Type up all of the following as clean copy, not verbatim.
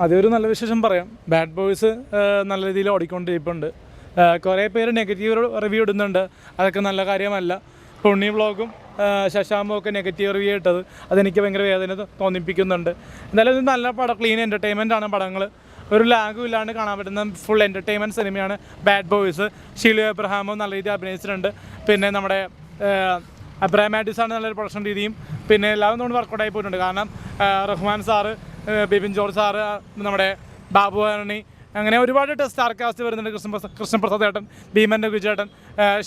അതൊരു നല്ല വിശേഷം പറയാം. ബാഡ് ബോയ്സ് നല്ല രീതിയിൽ ഓടിക്കൊണ്ടിരിപ്പുണ്ട്. കുറേ പേര് നെഗറ്റീവ് റിവ്യൂ ഇടുന്നുണ്ട്, അതൊക്കെ നല്ല കാര്യമല്ല. പുണ്ണി വ്ളോഗും ശശാമ്പും ഒക്കെ നെഗറ്റീവ് റിവ്യൂ ഇട്ടത് അതെനിക്ക് ഭയങ്കര വേദന തോന്നിപ്പിക്കുന്നുണ്ട്. എന്തായാലും ഇത് നല്ല പടം, ക്ലീൻ എൻ്റർടൈൻമെൻ്റ് ആണ് പടങ്ങൾ. ഒരു ലാഗും ഇല്ലാണ്ട് കാണാൻ പറ്റുന്ന ഫുൾ എൻ്റർടൈൻമെൻറ്റ് സിനിമയാണ് ബാഡ് ബോയ്സ്. ഷീലു എബ്രഹാമും നല്ല രീതിയിൽ അഭിനയിച്ചിട്ടുണ്ട്. പിന്നെ നമ്മുടെ അബ്രഹാം മാറ്റിസാണ് നല്ലൊരു പ്രൊഡക്ഷൻ രീതിയും. പിന്നെ എല്ലാവരും കൊണ്ട് വർക്കൗട്ടായി പോയിട്ടുണ്ട്. കാരണം Rahman sir, Bipin George sir, നമ്മുടെ ബാബു ആരണി, അങ്ങനെ ഒരുപാട് സ്റ്റാർ കാസ്റ്റ് വരുന്നുണ്ട്. കൃഷ്ണപ്രസാദ് ഏട്ടൻ, ഭീമൻ രഘുചേട്ടൻ,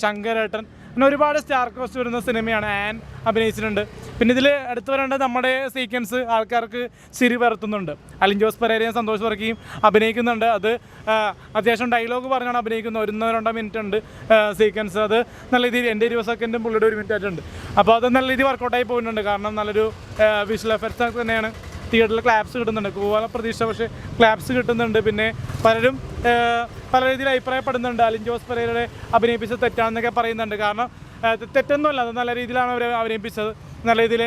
ശങ്കരേട്ടൻ, അങ്ങനെ ഒരുപാട് സ്റ്റാർ കാസ്റ്റ് വരുന്ന സിനിമയാണ്. ആൻ അഭിനയിച്ചിട്ടുണ്ട്. പിന്നെ ഇതിൽ എടുത്തു വരേണ്ടത് നമ്മുടെ സീക്വൻസ് ആൾക്കാർക്ക് ചിരി പരത്തുന്നുണ്ട്. അലിൻ ജോസ് പെരേരയും സന്തോഷ് വർക്കിയും അഭിനയിക്കുന്നുണ്ട്. അത് അത്യാവശ്യം ഡയലോഗ് പറഞ്ഞാണ് അഭിനയിക്കുന്നത്. 1-2 മിനിറ്റ് ഉണ്ട് സീക്വൻസ്. അത് നല്ല രീതിയിൽ എൻ്റെ 20 സെക്കൻഡും പുള്ളിയുടെ 1 മിനിറ്റ് ആയിട്ടുണ്ട്. അപ്പോൾ അത് നല്ല രീതിയിൽ വർക്കൗട്ടായി പോകുന്നുണ്ട്. കാരണം നല്ലൊരു വിഷ്വൽ എഫക്ട്സ് തന്നെയാണ്. തിയേറ്ററിൽ ക്ലാപ്സ് കിട്ടുന്നുണ്ട്. കൂവാല പ്രതീക്ഷ, പക്ഷേ ക്ലാപ്സ് കിട്ടുന്നുണ്ട്. പിന്നെ പലരും പല രീതിയിൽ അഭിപ്രായപ്പെടുന്നുണ്ട്. അലിൻ ജോസ് പെരേരയെ അഭിനയിപ്പിച്ചത് തെറ്റാണെന്നൊക്കെ പറയുന്നുണ്ട്. കാരണം തെറ്റൊന്നുമല്ല, അത് നല്ല രീതിയിലാണ് അവർ അഭിനയിപ്പിച്ചത്. നല്ല രീതിയിൽ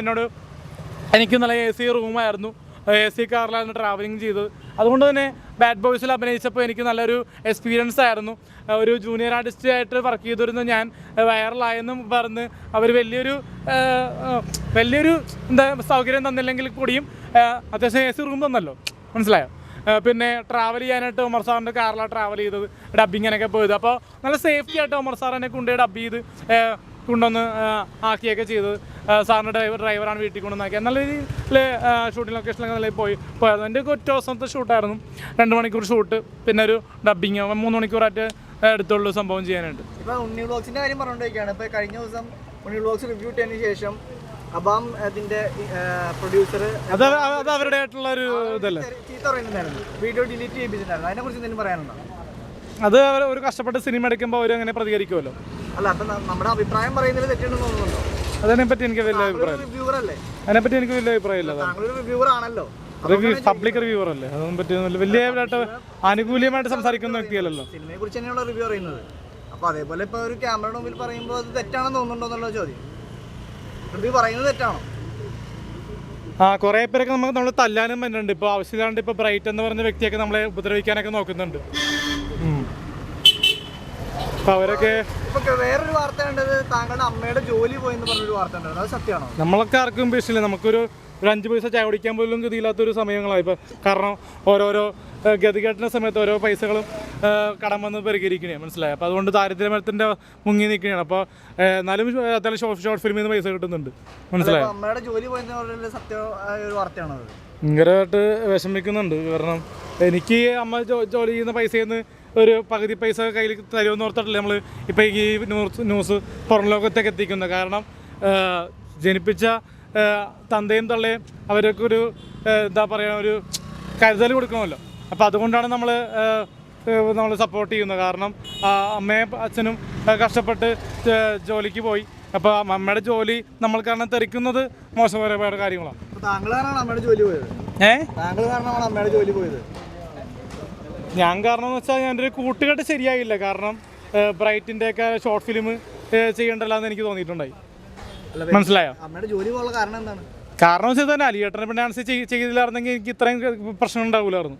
എനിക്ക് നല്ല AC റൂമായിരുന്നു, AC കാറിലാണ് ട്രാവലിംഗ് ചെയ്തത്. അതുകൊണ്ട് തന്നെ ബാഡ് ബോയ്സിൽ അഭിനയിച്ചപ്പോൾ എനിക്ക് നല്ലൊരു എക്സ്പീരിയൻസ് ആയിരുന്നു. ഒരു ജൂനിയർ ആർട്ടിസ്റ്റായിട്ട് വർക്ക് ചെയ്തിരുന്നു ഞാൻ. വൈറലായെന്നും പറഞ്ഞ് അവർ വലിയൊരു എന്താ സൗകര്യം തന്നില്ലെങ്കിൽ കൂടിയും അത്യാവശ്യം AC റൂം തന്നല്ലോ, മനസ്സിലായോ? പിന്നെ ട്രാവൽ ചെയ്യാനായിട്ട് ഉമർ സാറിൻ്റെ കാറിലാണ് ട്രാവൽ ചെയ്തത്, ഡബ്ബിങ്ങിനൊക്കെ പോയത്. അപ്പോൾ നല്ല സേഫ്റ്റി ആയിട്ട് ഉമർ സാറിനെ കൊണ്ടുപോയി ഡബ് ചെയ്ത് കൊണ്ടുവന്ന് ആക്കിയൊക്കെ ചെയ്തത്. സാറിൻ്റെ ഡ്രൈവറാണ് വീട്ടിൽ കൊണ്ടുവന്നാക്കിയത്. നല്ല രീതിയിൽ ഷൂട്ടിംഗ് ലൊക്കേഷനിലൊക്കെ നല്ല പോയത്. എൻ്റെ ഒറ്റ ദിവസത്തെ ഷൂട്ടായിരുന്നു. 2 മണിക്കൂർ ഷൂട്ട്, പിന്നെ ഒരു ഡബ്ബിങ് 3 മണിക്കൂറായിട്ട് എടുത്തുള്ളൂ സംഭവം ചെയ്യാനായിട്ട്. ഇപ്പോൾ ഉണ്ണി വ്ളോഗ്സിൻ്റെ കാര്യം പറഞ്ഞുകൊണ്ടിരിക്കുകയാണ്. ഇപ്പോൾ കഴിഞ്ഞ ദിവസം ഉണ്ണി വ്ളോഗ്സ് റിവ്യൂ ഇട്ടതിന് ശേഷം അബാം അതിൻ്റെ പ്രൊഡ്യൂസർ അത് അവരുടെ ആയിട്ടുള്ള ഒരു ഇതല്ലേ ചീത്ത പറയുന്നുണ്ടായിരുന്നു, വീഡിയോ ഡിലീറ്റ് ചെയ്യിപ്പിച്ചിട്ടുണ്ടായിരുന്നു. അതിനെക്കുറിച്ച് എന്തെങ്കിലും പറയാനുണ്ടോ? അത് അവർ ഒരു കഷ്ടപ്പെട്ട് സിനിമ എടുക്കുമ്പോൾ അവർ അങ്ങനെ പ്രതികരിക്കുമല്ലോ. അല്ല, അപ്പം നമ്മുടെ അഭിപ്രായം പറയുന്നതിൽ തെറ്റുണ്ടെന്ന് തോന്നുന്നുണ്ടോ? അതിനെപ്പറ്റി എനിക്ക് വലിയ അഭിപ്രായം, അതിനെപ്പറ്റി എനിക്ക് വലിയ അഭിപ്രായമില്ല. റിവ്യൂവർ ആണല്ലോ, പബ്ലിക് റിവ്യൂവർ അല്ലേ, അതൊന്നും പറ്റിയൊന്നുമില്ല. വലിയതായിട്ട് ആനുകൂല്യമായിട്ട് സംസാരിക്കുന്ന വ്യക്തിയല്ലല്ലോ. സിനിമയെ കുറിച്ച് തന്നെയുള്ള റിവ്യൂ പറയുന്നത്. അപ്പോൾ അതേപോലെ ഇപ്പോൾ ഒരു ക്യാമറയുടെ മുമ്പിൽ പറയുമ്പോൾ അത് തെറ്റാണെന്ന് തോന്നുന്നുണ്ടോ എന്നുള്ള ചോദ്യം. റിവ്യൂ പറയുന്നത് തെറ്റാണോ? കുറേ പേരൊക്കെ നമ്മൾ തല്ലാനും പറ്റുന്നുണ്ട്. ഇപ്പോൾ ആവശ്യമില്ലാണ്ട് ഇപ്പോൾ ബ്രൈറ്റ് എന്ന് പറഞ്ഞ വ്യക്തിയൊക്കെ നമ്മളെ ഉപദ്രവിക്കാനൊക്കെ നോക്കുന്നുണ്ട്. അപ്പോൾ അവരൊക്കെ വേറൊരു വാർത്ത കണ്ടത്, താങ്കളുടെ അമ്മയുടെ ജോലി പോയെന്ന് പറഞ്ഞൊരു വാർത്ത ഉണ്ടായിരുന്നു, അത് സത്യമാണോ? നമ്മളൊക്കെ ആർക്കും ഇഷ്ടമില്ല. നമുക്കൊരു 5 പൈസ ചായ കുടിക്കാൻ പോലും ഗതിയില്ലാത്തൊരു സമയങ്ങളായി ഇപ്പോൾ. കാരണം ഓരോരോ ഗതികെട്ടുന്ന സമയത്ത് ഓരോ പൈസകളും കടം വന്ന് പരിഹരിക്കണേ, മനസ്സിലായി. അപ്പോൾ അതുകൊണ്ട് ദാരിദ്ര്യമരത്തിൻ്റെ മുങ്ങി നിൽക്കുകയാണ്. അപ്പോൾ എന്നാലും അത്യാവശ്യം ഷോർട്ട് ഫിലിമിൽ നിന്ന് പൈസ കിട്ടുന്നുണ്ട്, മനസ്സിലായോ? അമ്മയുടെ ജോലി പോയെന്ന് സത്യമായ ഒരു വാർത്തയാണത്. ഭയങ്കരമായിട്ട് വിഷമിക്കുന്നുണ്ട്. കാരണം എനിക്ക് അമ്മ ജോലി ചെയ്യുന്ന പൈസയിൽ നിന്ന് ഒരു പകുതി പൈസ കയ്യിൽ തരുമെന്ന് ഓർത്തിട്ടില്ല നമ്മൾ ഇപ്പോൾ ഈ ന്യൂസ് പുറം ലോകത്തേക്ക് എത്തിക്കുന്നത്. കാരണം ജനിപ്പിച്ച തന്തയും തള്ളയും അവരൊക്കെ ഒരു എന്താ പറയുക, ഒരു കരുതൽ കൊടുക്കണമല്ലോ. അപ്പോൾ അതുകൊണ്ടാണ് നമ്മൾ സപ്പോർട്ട് ചെയ്യുന്നത്. കാരണം അമ്മയും അച്ഛനും കഷ്ടപ്പെട്ട് ജോലിക്ക് പോയി. അപ്പോൾ അമ്മയുടെ ജോലി നമ്മൾ കാരണം തെറിക്കുന്നത് മോശപരമായ കാര്യങ്ങളാണ്. താങ്കൾ കാരണമാണ് അമ്മയുടെ ജോലി പോയത്? താങ്കൾ കാരണമാണ് അമ്മയുടെ ജോലി പോയത്? ഞാൻ കാരണം എന്ന് വെച്ചാൽ എൻ്റെ ഒരു കൂട്ടുകെട്ട് ശരിയായില്ല. കാരണം ബ്രൈറ്റിൻ്റെയൊക്കെ ഷോർട്ട് ഫിലിം ചെയ്യണ്ടല്ലോ എന്ന് എനിക്ക് തോന്നിയിട്ടുണ്ടായി, മനസ്സിലായോ? അമ്മയുടെ ജോലി പോകാനുള്ള കാരണം എന്താണ്? കാരണം വെച്ചാൽ തന്നെ അലിയേട്ടനെ പിന്നെ ഡാൻസ് ചെയ്തില്ലായിരുന്നെങ്കിൽ എനിക്ക് ഇത്രയും പ്രശ്നം ഉണ്ടാവില്ലായിരുന്നു.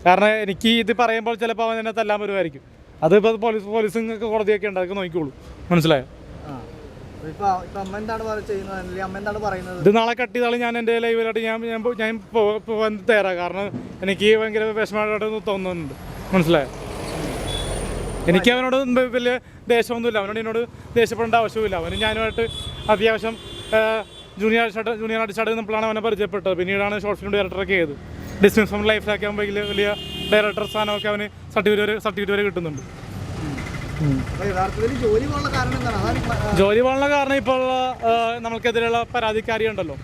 കാരണം എനിക്ക് ഇത് പറയുമ്പോൾ ചിലപ്പോൾ അവൻ എന്നെ തല്ലാൻ വരുമായിരിക്കും. അതിപ്പോൾ പോലീസും കോടതിയൊക്കെ ഉണ്ട്, അതൊക്കെ നോക്കിക്കോളൂ, മനസ്സിലായോ? ഇത് നാളെ കട്ട് ചെയ്താലും ഞാൻ എൻ്റെ ലൈവിലായിട്ട് ഞാൻ പോകാൻ തയ്യാറാണ്. കാരണം എനിക്ക് ഭയങ്കര വിഷമമായിട്ട് തോന്നുന്നുണ്ട്, മനസ്സിലായോ? എനിക്ക് അവനോട് വലിയ ദേഷ്യമൊന്നുമില്ല. എന്നോട് ദേഷ്യപ്പെടേണ്ട ആവശ്യമില്ല. അവന് ഞാനുമായിട്ട് അത്യാവശ്യം ജൂനിയർ ആർട്ടിസ്റ്റായിട്ട് നമ്മളാണ് അവനെ പരിചയപ്പെട്ടത്. പിന്നീടാണ് ഷോർട്ട് ഫിലിം ഡയറക്ടറൊക്കെ ചെയ്ത്. ഡിസ്റ്റൻസ് ഫ്രം ലൈഫിലൊക്കെ ആകുമ്പോൾ വലിയ ഡയറക്ടർ സ്ഥാനമൊക്കെ അവന് സർട്ടിഫിക്കറ്റ് വരെ കിട്ടുന്നുണ്ട്. ജോലി പോകാനുള്ള കാരണം ഇപ്പോൾ നമ്മൾക്കെതിരെയുള്ള പരാതിക്കാരി ഉണ്ടല്ലോ,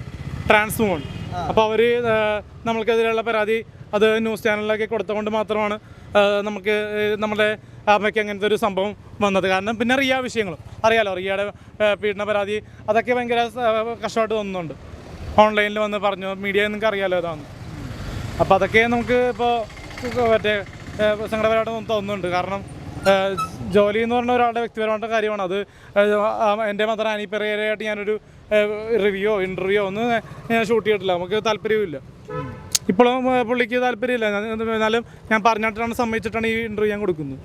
ട്രാൻസ് വുമൺ. അപ്പോൾ അവർ നമ്മൾക്കെതിരെയുള്ള പരാതി അത് ന്യൂസ് ചാനലിലൊക്കെ കൊടുത്തുകൊണ്ട് മാത്രമാണ് നമുക്ക് നമ്മുടെ അമ്മയ്ക്ക് അങ്ങനത്തെ ഒരു സംഭവം വന്നത്. കാരണം പിന്നെ റിയ വിഷയങ്ങളും അറിയാലോ, റിയയുടെ പീഡന പരാതി അതൊക്കെ ഭയങ്കര കഷ്ടമായിട്ട് തോന്നുന്നുണ്ട്. ഓൺലൈനിൽ വന്ന് പറഞ്ഞു, മീഡിയ നിങ്ങൾക്ക് അറിയാലോ അതാണ്. അപ്പോൾ അതൊക്കെ നമുക്ക് ഇപ്പോൾ മറ്റേ സങ്കടപരമായിട്ട് തോന്നുന്നുണ്ട്. കാരണം ജോലി എന്ന് പറഞ്ഞ ഒരാളുടെ വ്യക്തിപരമായിട്ട് കാര്യമാണ്. അത് എൻ്റെ മദർ ആനി പെരേരയായിട്ട് ഞാനൊരു റിവ്യൂയോ ഇൻ്റർവ്യൂയോ ഒന്നും ഞാൻ ഷൂട്ട് ചെയ്തിട്ടില്ല. നമുക്ക് താല്പര്യമില്ല. ഇപ്പോഴും പുള്ളിക്ക് താല്പര്യമില്ല. എന്നാലും ഞാൻ പറഞ്ഞിട്ടാണ് സമ്മതിച്ചിട്ടാണ് ഈ ഇൻ്റർവ്യൂ ഞാൻ കൊടുക്കുന്നത്.